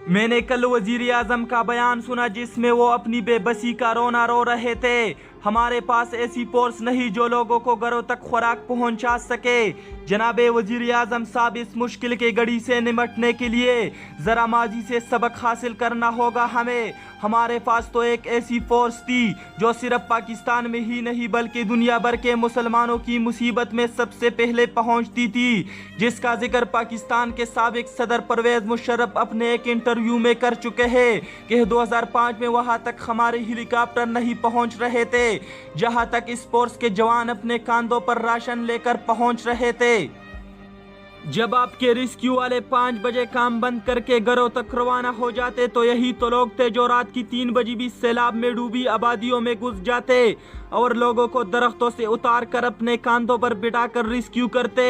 मैंने कल वजीर आजम का बयान सुना जिसमें वो अपनी बेबसी का रोना रो रहे थे। हमारे पास ऐसी फोर्स नहीं जो लोगों को घरों तक खुराक पहुंचा सके। जनाबे वजीर आजम साहब, इस मुश्किल की घड़ी से निपटने के लिए ज़रा माजी से सबक हासिल करना होगा हमें। हमारे पास तो एक ऐसी फोर्स थी जो सिर्फ पाकिस्तान में ही नहीं बल्कि दुनिया भर के मुसलमानों की मुसीबत में सबसे पहले पहुंचती थी, जिसका जिक्र पाकिस्तान के साबिक सदर परवेज मुशर्रफ अपने एक इंटरव्यू में कर चुके हैं कि 2005 में वहां तक हमारे हेलीकॉप्टर नहीं पहुंच रहे थे जहां तक इस फोर्स के जवान अपने कांधों पर राशन लेकर पहुंच रहे थे। जब आपके रेस्क्यू वाले 5 बजे काम बंद करके घरों तक रवाना हो जाते तो यही तो लोग थे जो रात की 3 बजे भी सैलाब में डूबी आबादियों में घुस जाते और लोगों को दरख्तों से उतार कर अपने कांधों पर बिठाकर रेस्क्यू करते।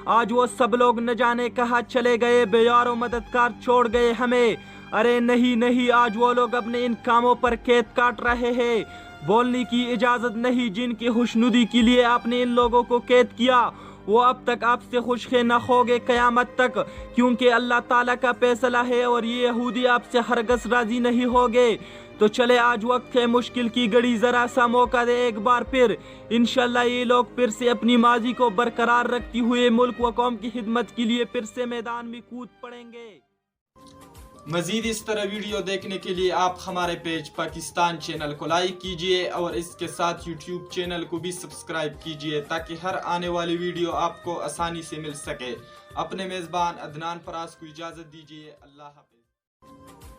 आज वो सब लोग न जाने कहाँ चले गए, बेयारो मददगार छोड़ गए हमें। अरे नहीं नहीं, आज वो लोग अपने इन कामों पर कैद काट रहे हैं। बोलने की इजाजत नहीं। जिनकी खुशनुदी के लिए आपने इन लोगों को कैद किया वो अब तक आपसे खुश न होगे क़यामत तक, क्योंकि अल्लाह ताला का फैसला है और ये यहूदी आपसे हरगज़ राजी नहीं होगे। तो चले, आज वक्त है मुश्किल की घड़ी, ज़रा सा मौका दे एक बार फिर। इंशाल्लाह ये लोग फिर से अपनी माजी को बरकरार रखती हुए मुल्क व कौम की खिदमत के लिए फिर से मैदान में कूद पड़ेंगे। मजीद इस तरह वीडियो देखने के लिए आप हमारे पेज पाकिस्तान चैनल को लाइक कीजिए और इसके साथ यूट्यूब चैनल को भी सब्सक्राइब कीजिए ताकि हर आने वाली वीडियो आपको आसानी से मिल सके। अपने मेज़बान अदनान फराज को इजाज़त दीजिए। अल्लाह हाफ़िज़।